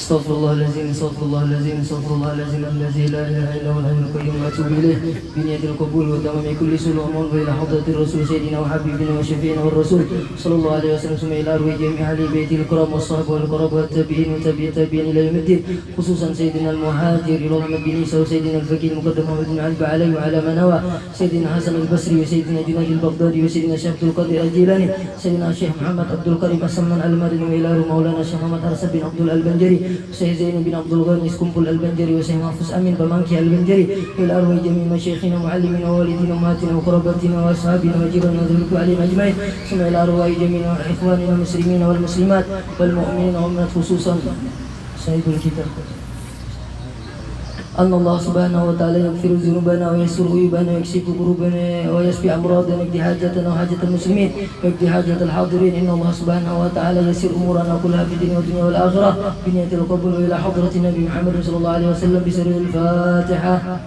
Astaghfirullahaladzim, astaghfirullahaladzim, astaghfirullahaladzim, alladzi la ilaha illa huwal hayyul qayyum wa atubu ilaih bi niyatil qabul wa tamami kulli sulumun wa ila hadratir rasul sayyidina wa habibina wa syafi'ina wa rasul sallallahu alaihi wasallam summa ila arwah jami' ahli baitil kiram was-sahab wal qarabat tabi'in wa tabi'in ila yaumiddin khususan sayyidina al-muhajir ila Madinah sayyidina al-faqih muqaddam Muhammad bin Ali wa ala wa ala manawa sayyidina Hasan al-Basri wa sayyidina Junayd al-Baghdadi wa sayyidina Syekh Abdul Qadir al-Jilani sayyidina Syekh Muhammad Abdul Karim As-Samman al-Madani wa ila maulana Syekh Muhammad Arsad bin Abdul Al-Banjari Syekh Zain bin Abdul Ghani Kumpul Al-Banjari wa Syekh Mahfuz Amin Bamangki Al-Banjari ila arwah jami' masyayikhina muallimina wa walidina ummatina wa qarabatina wa ashabina wa jirana dzulku alim ajmain summa ila arwah jami' ikhwanina muslimina wal muslimat wal mu'minina wa mu'minat khususan sayyidul kitab Allah subhanahu wa ta'ala yaghfiru dhunubana wa yassuru uyubana wa yakshifu kurubana wa yashfi amradana wa hajatana wa hajatal muslimin wa hajatal hadirin inna Allah subhanahu wa ta'ala yassir umurana kullaha fid dunya wal akhirah bi niyatil qabul ila hadratin Nabi Muhammad sallallahu alaihi wasallam bi sirril Fatihah.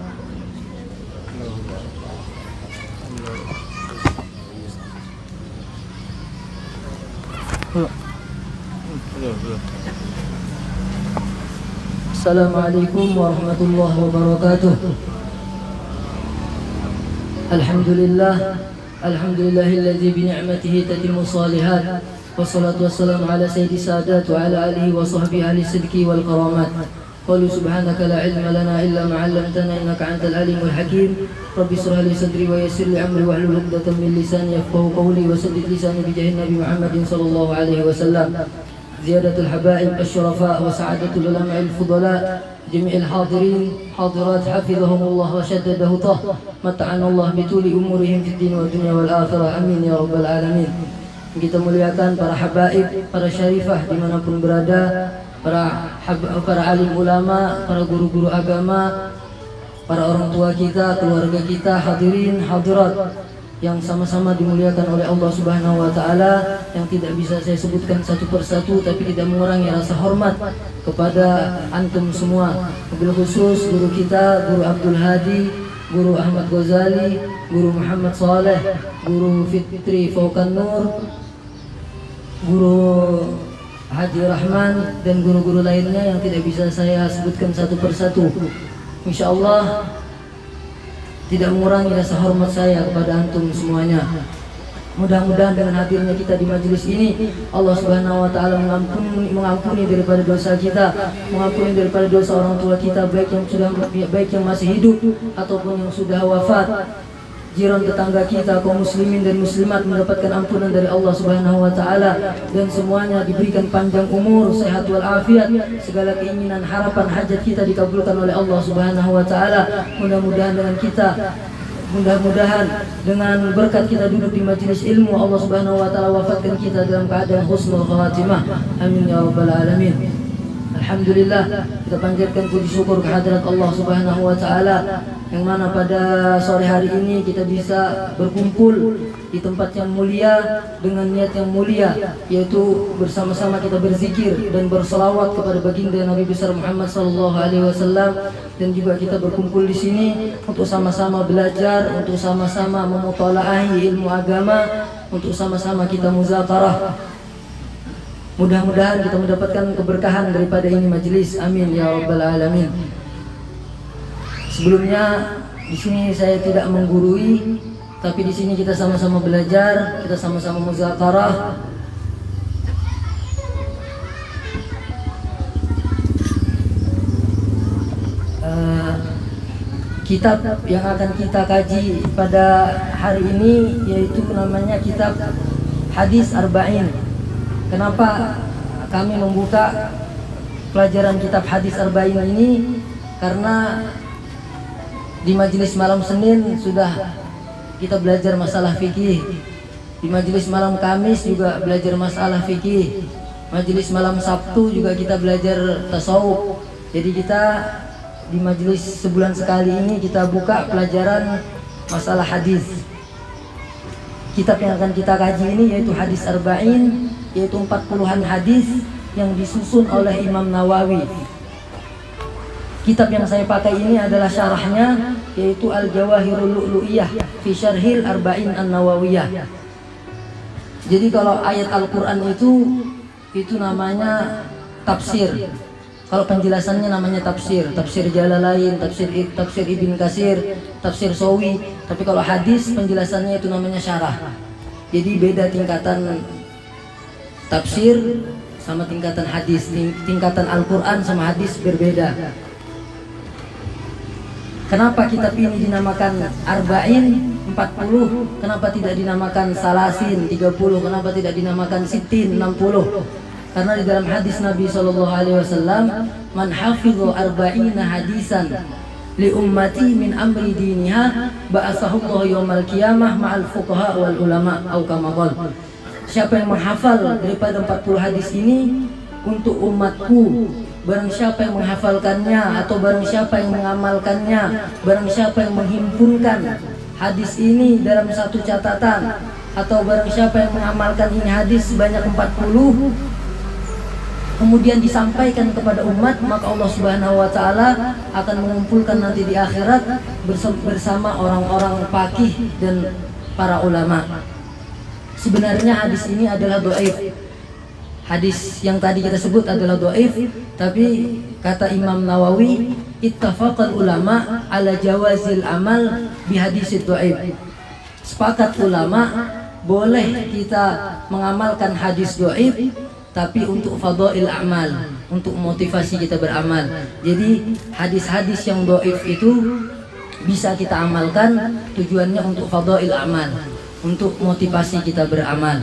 Assalamualaikum warahmatullahi wabarakatuh. Alhamdulillahilladzi bi ni'matihi tatimmu shalihat. Wassalatu wassalamu ala sayyidi sadat wa ala alihi wa sahbihi ahli sidqi wal karamat. Qalu subhanaka la ilma lana illa ma 'allamtana innaka antal alimul hakim. Rabbi shrah li sadri wa yassir li amri wahlul 'uqdatam min lisani yafqahu qawli wa saddid lisani bi jahi Nabi Muhammadin sallallahu alaihi wasallam. زيادة الحبائب الشرفاء وسعادة العلماء الفضلاء جميع الحاضرين حاضرات حفظهم الله وشدد هطاه متعنا الله بطول أمورهم في الدين والدنيا والآخرة amin ya rabbal alamin. Kita muliakan para habaib, para syarifah dimanapun berada, para alim ulama, para guru-guru agama, para orang tua kita, keluarga kita, hadirin hadirat yang sama-sama dimuliakan oleh Allah Subhanahu wa taala, yang tidak bisa saya sebutkan satu persatu tapi tidak mengurangi rasa hormat kepada antum semua. Wabil khusus guru kita, Guru Abdul Hadi, Guru Ahmad Ghazali, Guru Muhammad Saleh, Guru Fitri Faukan Nur, Guru Haji Rahman dan guru-guru lainnya yang tidak bisa saya sebutkan satu persatu. Insyaallah tidak mengurangi rasa hormat saya kepada antum semuanya. Mudah-mudahan dengan hadirnya kita di majelis ini Allah Subhanahu wa taala mengampuni daripada dosa kita, mengampuni daripada dosa orang tua kita, baik yang masih hidup ataupun yang sudah wafat. Jiran tetangga kita, kaum muslimin dan muslimat mendapatkan ampunan dari Allah Subhanahu wa taala dan semuanya diberikan panjang umur, sehat wal afiat, segala keinginan, harapan, hajat kita dikabulkan oleh Allah Subhanahu wa taala. Mudah-mudahan dengan berkat kita duduk di majelis ilmu, Allah Subhanahu wa taala wafatkan kita dalam keadaan husnul khawatimah. Amin ya rabbal alamin. Alhamdulillah, kita panjatkan puji syukur kehadirat Allah Subhanahu wa taala yang mana pada sore hari ini kita bisa berkumpul di tempat yang mulia dengan niat yang mulia, yaitu bersama-sama kita berzikir dan berselawat kepada baginda Nabi besar Muhammad sallallahu alaihi wasallam, dan juga kita berkumpul di sini untuk sama-sama belajar, untuk sama-sama memutolaahi ilmu agama, untuk sama-sama kita muzakarah. Mudah-mudahan kita mendapatkan keberkahan daripada ini majelis. Amin ya rabbal alamin. Sebelumnya di sini saya tidak menggurui, tapi di sini kita sama-sama belajar, kita sama-sama muzakarah. Kitab yang akan kita kaji pada hari ini yaitu namanya kitab Hadis Arba'in. Kenapa kami membuka pelajaran kitab Hadis Arba'in ini? Karena di majelis malam Senin sudah kita belajar masalah fikih, di majelis malam Kamis juga belajar masalah fikih, majelis malam Sabtu juga kita belajar tasawuf. Jadi kita di majelis sebulan sekali ini kita buka pelajaran masalah hadis. Kitab yang akan kita kaji ini yaitu Hadis Arba'in, yaitu 40-an hadis yang disusun oleh Imam Nawawi. Kitab yang saya pakai ini adalah syarahnya, yaitu Al-Jawahirul Lu'lu'iyah fi Syarhil Arba'in An-Nawawiyah. Jadi kalau ayat Al-Quran itu namanya tafsir. Kalau penjelasannya namanya tafsir, tafsir Jalalain, tafsir Ibn Katsir, tafsir Sawi. Tapi kalau hadis penjelasannya itu namanya syarah. Jadi beda tingkatan tafsir sama tingkatan hadis, tingkatan Al-Quran sama hadis berbeda. Kenapa kitab ini dinamakan Arba'in 40? Kenapa tidak dinamakan Salasin 30? Kenapa tidak dinamakan Sittin 60? Karena di dalam hadis Nabi SAW, man hafidhu arba'ina hadisan li ummati min amri diniha ba'asahullahu yawmal qiyamah ma'al fuqaha wal ulama au kama qala. Siapa yang menghafal daripada 40 hadis ini untuk umatku, barang siapa yang menghafalkannya atau barang siapa yang mengamalkannya, barang siapa yang menghimpunkan hadis ini dalam satu catatan, atau barang siapa yang mengamalkan ini hadis sebanyak 40 kemudian disampaikan kepada umat, maka Allah Subhanahu wa taala akan mengumpulkan nanti di akhirat bersama orang-orang faqih dan para ulama. Sebenarnya hadis ini adalah dhaif. Hadis yang tadi kita sebut adalah dhaif, tapi kata Imam Nawawi, ittafaqal ulama ala jawazil amal bi hadisid dhaif. Sepakat ulama boleh kita mengamalkan hadis dhaif, tapi untuk fadail amal, untuk motivasi kita beramal. Jadi hadis-hadis yang dhaif itu bisa kita amalkan, tujuannya untuk fadail amal, untuk motivasi kita beramal.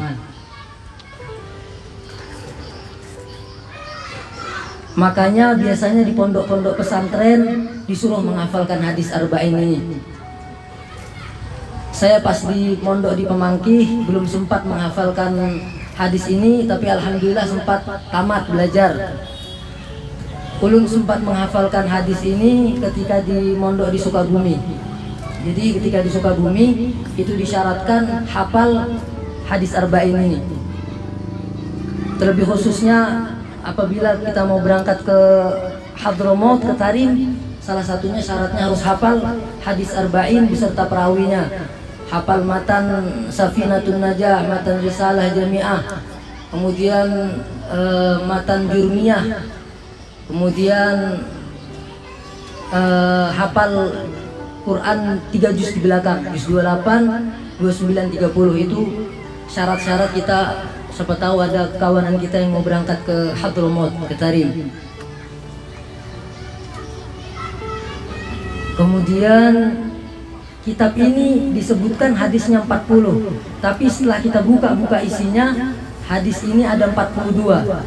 Makanya biasanya di pondok-pondok pesantren disuruh menghafalkan hadis arba'in ini. Saya pas di pondok di Pemangkih belum sempat menghafalkan hadis ini, tapi alhamdulillah sempat tamat belajar. Ulun sempat menghafalkan hadis ini ketika di mondok di Sukabumi. Jadi ketika di Sukabumi itu disyaratkan hafal hadis arba'in ini. Terlebih khususnya apabila kita mau berangkat ke Hadramaut, ke Tarim, salah satunya syaratnya harus hafal hadis arba'in beserta perawinya. Hafal matan Safinatun Najah, matan Risalah Jami'ah, kemudian matan Jurmiyah, kemudian hafal Quran 3 juz di belakang, juz 28, 29, 30. Itu syarat-syarat kita. Siapa tahu ada kawanan kita yang mau berangkat ke Hadramaut, ke Tarim. Kemudian kitab ini disebutkan hadisnya 40, tapi setelah kita buka isinya, hadis ini ada 42.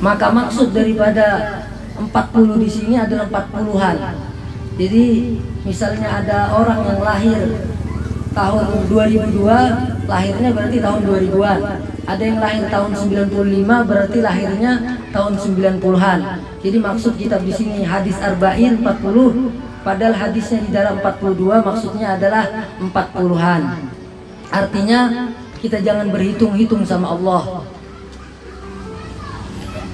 Maka maksud daripada 40 di sini adalah 40-an. Jadi misalnya ada orang yang lahir tahun 2002, lahirnya berarti tahun 2000-an. Ada yang lahir tahun 95, berarti lahirnya tahun 90-an. Jadi maksud kitab di sini hadis arba'in 40, padahal hadisnya di dalam 42 maksudnya adalah 40-an. Artinya kita jangan berhitung-hitung sama Allah.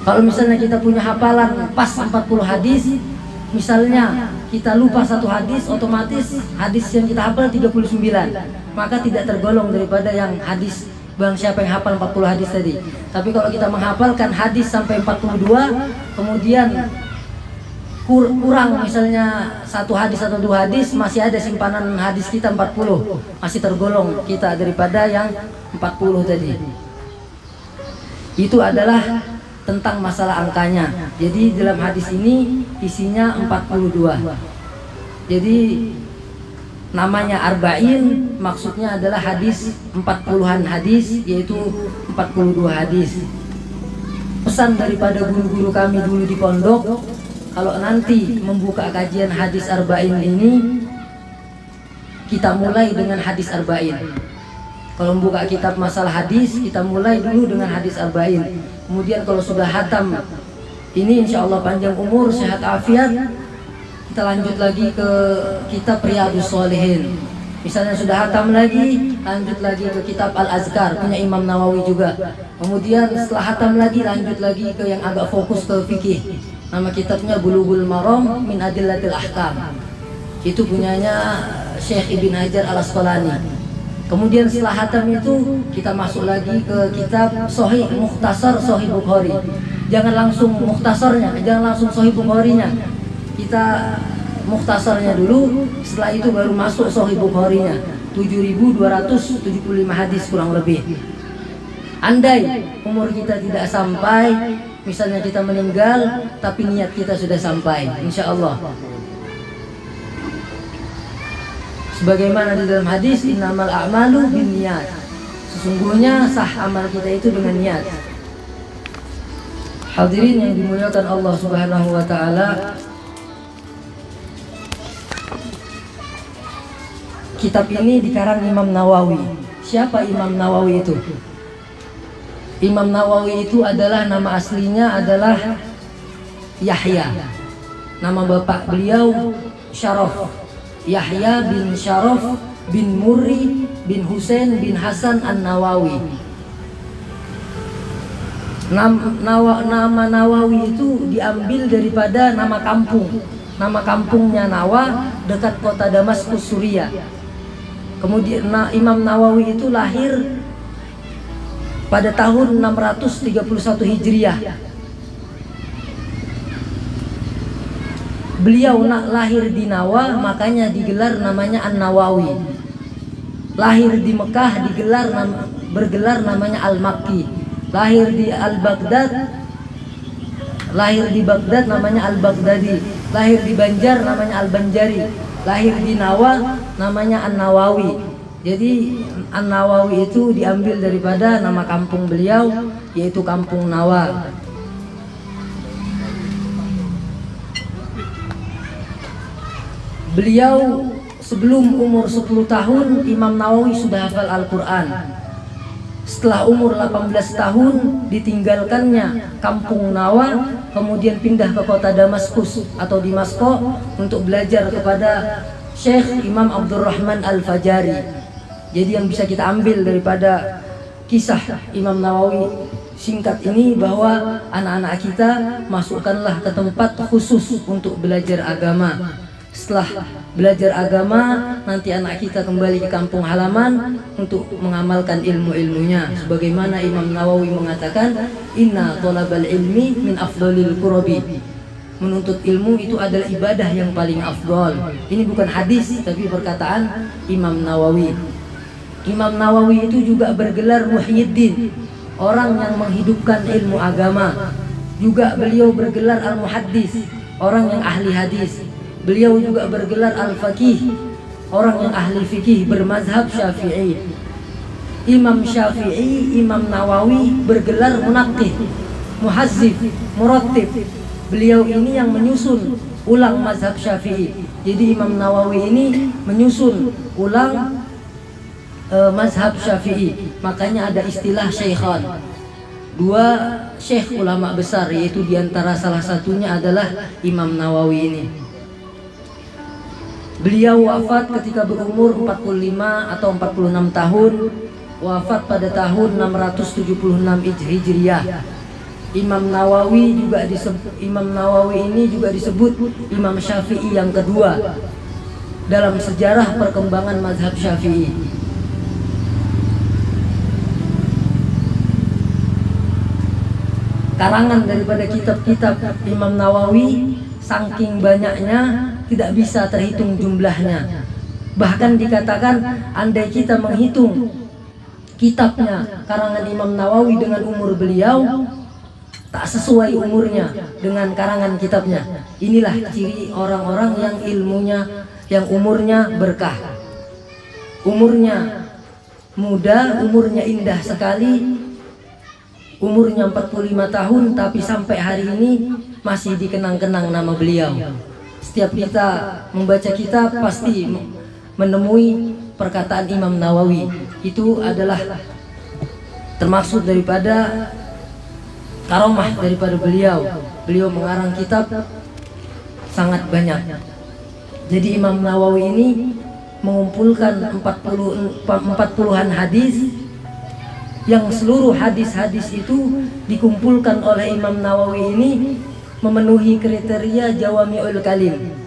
Kalau misalnya kita punya hafalan pas 40 hadis, misalnya kita lupa satu hadis, otomatis hadis yang kita hafal 39, maka tidak tergolong daripada yang hadis bang siapa yang hafal 40 hadis tadi. Tapi kalau kita menghafalkan hadis sampai 42, kemudian kurang misalnya satu hadis atau dua hadis, masih ada simpanan hadis kita 40, masih tergolong kita daripada yang 40 tadi. Itu adalah tentang masalah angkanya. Jadi dalam hadis ini isinya 42. Jadi namanya arba'in, maksudnya adalah hadis 40-an hadis, yaitu 42 hadis. Pesan daripada guru-guru kami dulu di pondok, kalau nanti membuka kajian hadis arba'in ini, kita mulai dengan hadis arba'in. Kalau membuka kitab masalah hadis, kita mulai dulu dengan hadis arba'in. Kemudian kalau sudah hatam ini, insya Allah panjang umur, sehat afiat, kita lanjut lagi ke kitab Riyadhus Shalihin. Misalnya sudah hatam lagi, lanjut lagi ke kitab Al-Azkar, punya Imam Nawawi juga. Kemudian setelah hatam lagi, lanjut lagi ke yang agak fokus ke fikih. Nama kitabnya Bulughul Maram min Adillatil Ahkam. Itu punyanya Syekh Ibn Hajar Al-Asqalani. Kemudian setelah hatam itu kita masuk lagi ke kitab Sahih Mukhtasar Sahih Bukhari. Jangan langsung mukhtasarnya, jangan langsung Sahih Bukharinya. Kita mukhtasarnya dulu, setelah itu baru masuk Sahih Bukharinya. 7.275 hadis kurang lebih. Andai umur kita tidak sampai, misalnya kita meninggal, tapi niat kita sudah sampai, insya Allah. Sebagaimana di dalam hadis, innamal a'malu binniyat. Sesungguhnya sah amal kita itu dengan niat. Hadirin yang dimuliakan Allah Subhanahu wa taala, kitab ini dikarang Imam Nawawi. Siapa Imam Nawawi itu? Imam Nawawi itu adalah nama aslinya adalah Yahya. Nama bapak beliau Syaraf. Yahya bin Syaraf bin Murri bin Husain bin Hasan An-Nawawi. Nama Nawawi itu diambil daripada nama kampung. Nama kampungnya Nawa, dekat kota Damaskus, Suriah. Kemudian Imam Nawawi itu lahir pada tahun 631 Hijriah. Beliau lahir di Nawa, makanya digelar namanya An-Nawawi. Lahir di Mekah bergelar namanya Al-Makki. Lahir di Baghdad namanya Al-Baghdadi. Lahir di Banjar namanya Al-Banjari. Lahir di Nawa namanya An-Nawawi. Jadi An-Nawawi itu diambil daripada nama kampung beliau, yaitu Kampung Nawa. Beliau sebelum umur 10 tahun Imam Nawawi sudah hafal Al-Quran. Setelah umur 18 tahun ditinggalkannya Kampung Nawa, kemudian pindah ke kota Damaskus atau Dimasko untuk belajar kepada Syekh Imam Abdurrahman Al-Fajari. Jadi yang bisa kita ambil daripada kisah Imam Nawawi singkat ini, bahwa anak-anak kita masukkanlah ke tempat khusus untuk belajar agama. Setelah belajar agama, nanti anak kita kembali ke kampung halaman untuk mengamalkan ilmu-ilmunya. Sebagaimana Imam Nawawi mengatakan, inna thalabal ilmi min afdhalil qurabi. Menuntut ilmu itu adalah ibadah yang paling afdal. Ini bukan hadis, tapi perkataan Imam Nawawi. Imam Nawawi itu juga bergelar Muhyiddin, orang yang menghidupkan ilmu agama. Juga beliau bergelar Al-Muhaddis, orang yang ahli hadis. Beliau juga bergelar Al-Faqih, orang yang ahli fikih bermazhab Syafi'i. Imam Syafi'i, Imam Nawawi bergelar Munaqqih, Muhazzib, Murattib. Beliau ini yang menyusun ulang mazhab Syafi'i. Jadi Imam Nawawi ini menyusun ulang mazhab Syafi'i. Makanya ada istilah Syaikhan. Dua syekh ulama besar, yaitu diantara salah satunya adalah Imam Nawawi ini. Beliau wafat ketika berumur 45 atau 46 tahun. Wafat pada tahun 676 Hijriah. Imam Nawawi ini juga disebut Imam Syafi'i yang kedua dalam sejarah perkembangan mazhab Syafi'i. Karangan daripada kitab-kitab Imam Nawawi saking banyaknya tidak bisa terhitung jumlahnya. Bahkan dikatakan andai kita menghitung kitabnya karangan Imam Nawawi dengan umur beliau, tak sesuai umurnya dengan karangan kitabnya. Inilah ciri orang-orang yang ilmunya, yang umurnya berkah, umurnya muda, umurnya indah sekali. Umurnya 45 tahun tapi sampai hari ini masih dikenang-kenang nama beliau. Setiap kita membaca kitab pasti menemui perkataan Imam Nawawi. Itu adalah termasuk daripada karomah daripada beliau. Beliau mengarang kitab sangat banyak. Jadi Imam Nawawi ini mengumpulkan 40-an hadis, yang seluruh hadis-hadis itu dikumpulkan oleh Imam Nawawi ini memenuhi kriteria Jawami'ul Kalim.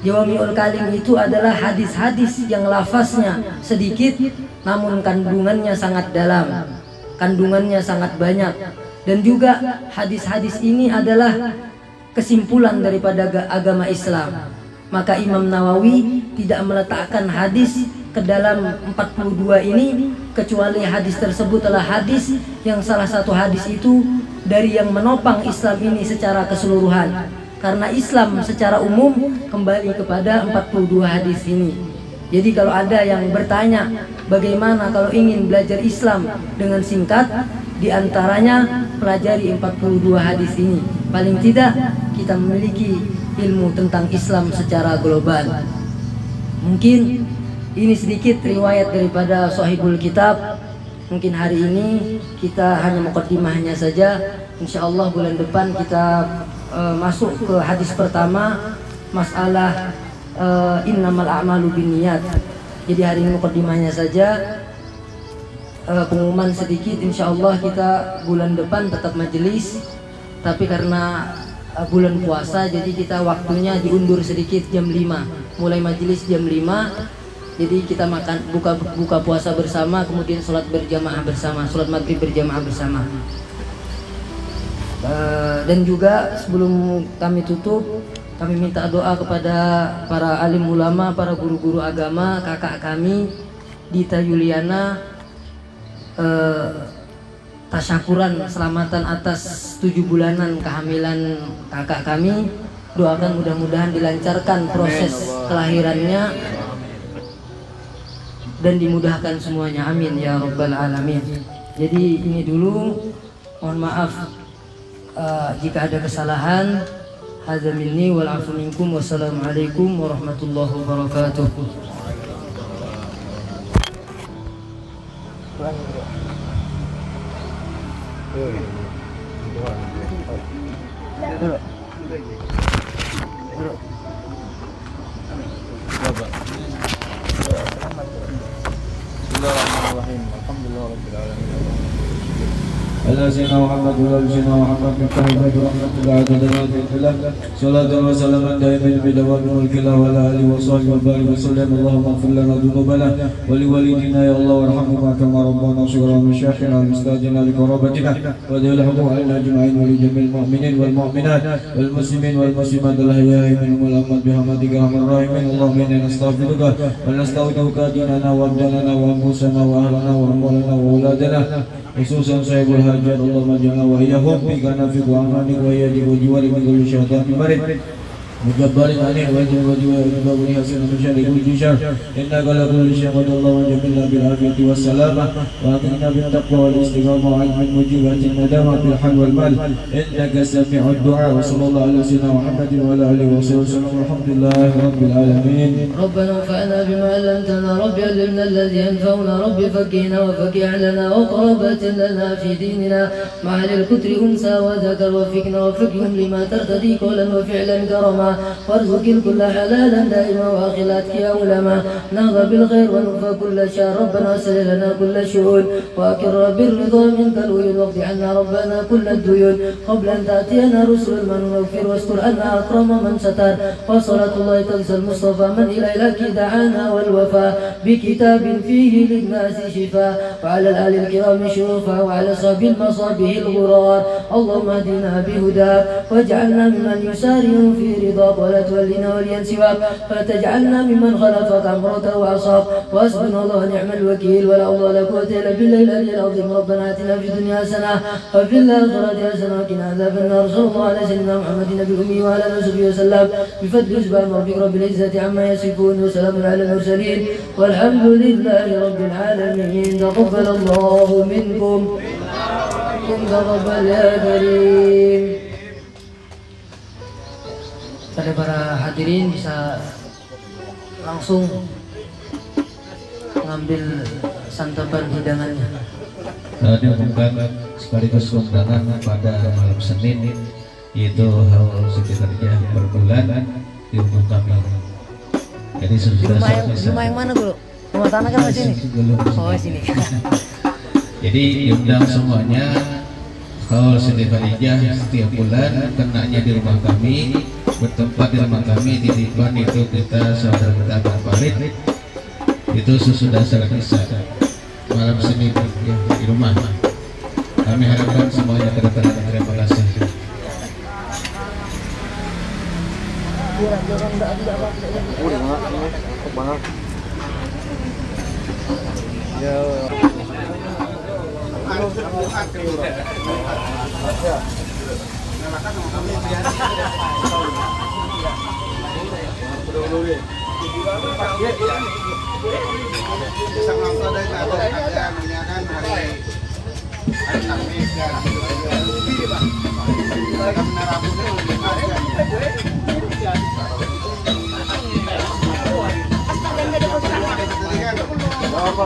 Jawami'ul Kalim itu adalah hadis-hadis yang lafaznya sedikit namun kandungannya sangat dalam, kandungannya sangat banyak. Dan juga hadis-hadis ini adalah kesimpulan daripada agama Islam. Maka Imam Nawawi tidak meletakkan hadis ke dalam 42 ini kecuali hadis tersebut adalah hadis yang salah satu hadis itu dari yang menopang Islam ini secara keseluruhan. Karena Islam secara umum kembali kepada 42 hadis ini. Jadi kalau ada yang bertanya bagaimana kalau ingin belajar Islam dengan singkat, diantaranya pelajari 42 hadis ini. Paling tidak kita memiliki ilmu tentang Islam secara global. Mungkin ini sedikit riwayat daripada Shahihul Kitab. Mungkin hari ini kita hanya mukaddimahnya saja. Insya Allah bulan depan kita masuk ke hadis pertama, masalah innamal a'malu binniyat. Jadi hari ini mukaddimahnya saja. Pengumuman sedikit, insya Allah kita bulan depan tetap majelis, tapi karena bulan puasa jadi kita waktunya diundur sedikit jam 5. Mulai majelis jam 5. Jadi kita makan buka puasa bersama, kemudian sholat berjamaah bersama, sholat maghrib berjamaah bersama. Dan juga sebelum kami tutup, kami minta doa kepada para alim ulama, para guru-guru agama, kakak kami Dita Yuliana, tasyakuran selamatan atas 7 bulanan kehamilan kakak kami. Doakan mudah-mudahan dilancarkan proses kelahirannya dan dimudahkan semuanya, amin ya rabbal alamin. Jadi ini dulu, mohon maaf jika ada kesalahan. Hadza minni wal afu minkum. Wassalamualaikum warahmatullahi wabarakatuh. Bismillahirrahmanirrahim. Alhamdulillahirabbil alamin. على سيدنا محمد وعلى سيدنا محمد من تحفظ رحمة الله تعالى صلاة وسلاما دائما بدوام ملك الله وعلى آله وصحبه وبارك وسلم. اللهم اغفر لنا ذنوبنا ولوالدينا يا الله وارحمهما كما ربنا صغارا ومشايخنا ومستاذنا لقرابتنا ودلهم علينا أجمعين ولجميع المؤمنين والمؤمنات والمسلمين والمسلمات الأحياء منهم والأموات برحمتك يا أرحم الراحمين. اللهم إنا نستغفرك ونستودعك ديننا وأبداننا وأنفسنا وأهلنا وأموالنا وأولادنا خصوصا صاحب الحاجات. اللهم اجعلنا وإياهم في كنفك وأمانك وإيادك وجوارك من كل شيطان مريض مجبر عليه وجه وجبه حسن من شر كل شر. إنك على كل شيء قدير. اللهم جملنا بالعافية والسلامة وأغننا بالتقوى والاستقامة وعلم المجيبات الندامة في الحل والمال إنك سميع الدعاء. وصلى الله على سيدنا محمد وعلى آله وصحبه وسلم. والحمد لله رب العالمين. ربنا انفعنا بما علمتنا، رب علمنا الذي ينفعنا، رب فقهنا وفقه أهلنا وقربة لنا في ديننا مع الكتر أنثى وذكر، وفقنا وفقهم لما ترتدي قولا وفعلا كرما، وارزق الكل حلالا دائما وآخراتك يا علماء، نهضى بالخير ونكفى كل شر. ربنا سل لنا كل شؤون وأكر بالرضا منك العيون، واقض عنا ربنا كل الديون قبل أن تأتينا رسل المن، واغفر واستر أنا أكرم من ستر. وصلاة الله تنسى المصطفى من إليك دعانا والوفاء بكتاب فيه للناس شفاء، وعلى الآل الكرام شرفا، وعلى صحب المصابه الغرار. اللهم اهدنا بهداك واجعلنا ممن يسارع في رضاك، ولا تولنا وليا سواك، ولا تجعلنا ممن خلفك أمرك وعصاك. وحسبنا الله ونعم الوكيل، ولا حول ولا قوة إلا بالله العلي العظيم. ربنا آتنا في الدنيا حسنة وفي الآخرة حسنة وقنا عذاب النار. صلى الله على سيدنا محمد النبي الأمي وعلى آله وصحبه وسلم بفضل سبحان ربك رب العزة عما يصفون وسلام على المرسلين والحمد لله رب العالمين. تقبل الله منكم تقبل يا كريم. Pada para hadirin bisa langsung mengambil santapan hidangannya. Saat diumumkan sekaligus kondangan pada malam Senin, yaitu haul sekitarnya per bulan diumumkan. Jadi sudah Rumah yang mana guru? Rumah tanah kan di sini. Oh sini. Jadi diundang semuanya haul Siti Khadijah setiap bulan kenanya di rumah kami bertempat di rumah kami di depan itu kita saudara kita Bang Farid itu sesudah salat isya malam Senin ya, di rumah. Kami harapkan semuanya kedatangan. Terima kasih. Apa